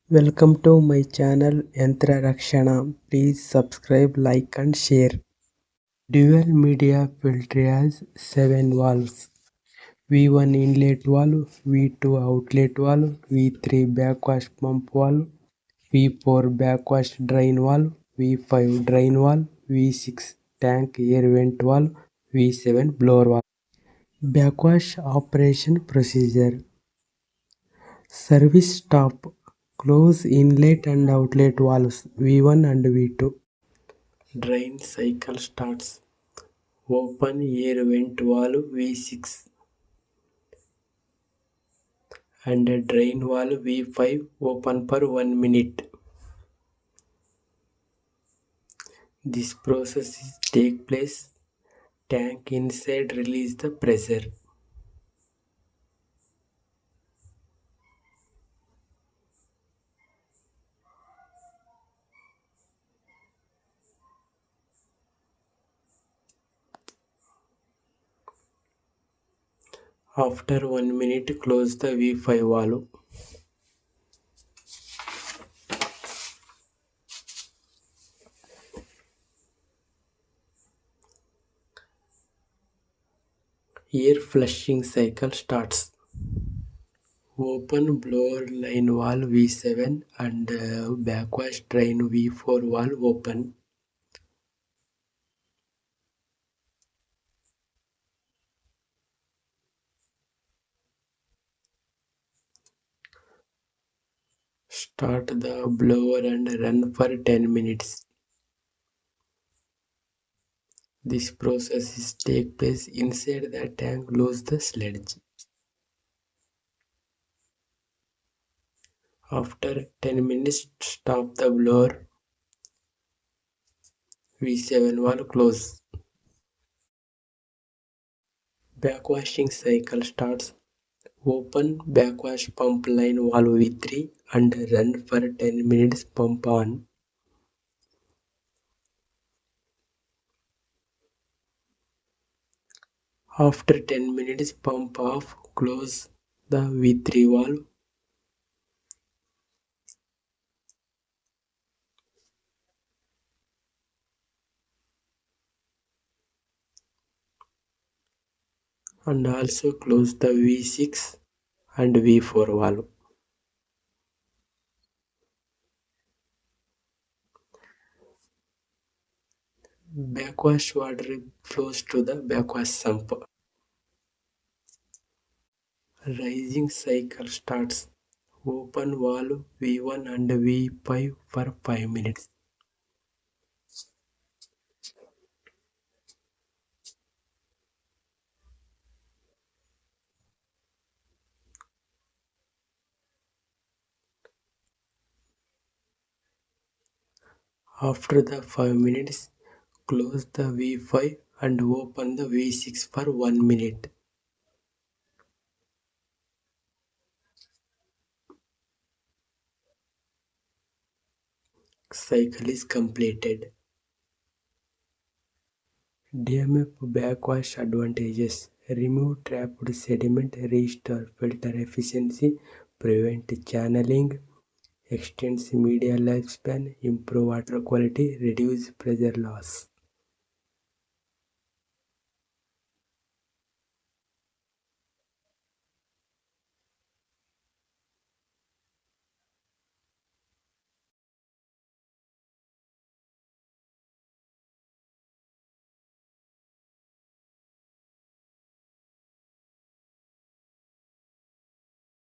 Welcome to my channel Yantra Rakshana. Please subscribe, like and share. Dual media filter has 7 valves. V1 inlet valve, V2 outlet valve, V3 backwash pump valve, V4 backwash drain valve, V5 drain valve, V6 tank air vent valve, V7 blower valve. Backwash operation procedure. Service stop. Close inlet and outlet valves V1 and V2. Drain cycle starts. Open air vent valve V6 and drain valve V5 open for 1 minute. This process is take place. Tank inside release the pressure. After 1 minute close the V5 valve. Air flushing cycle starts. Open blower line valve V7 and backwash drain V4 valve open. Start the blower and run for 10 minutes. This process is take place inside the tank. Lose the sludge. After 10 minutes, stop the blower. V7 valve close. Backwashing cycle starts. Open backwash pump line valve V3 and run for 10 minutes. Pump on. After 10 minutes, pump off. Close the V3 valve. And also close the V6 and V4 valve. Backwash water flows to the backwash sump. Rising cycle starts. Open valve V1 and V5 for 5 minutes. After the 5 minutes, close the V5 and open the V6 for 1 minute. Cycle is completed. DMF backwash advantages: remove trapped sediment, restore filter efficiency, prevent channeling, extends media lifespan, improve water quality, reduce pressure loss.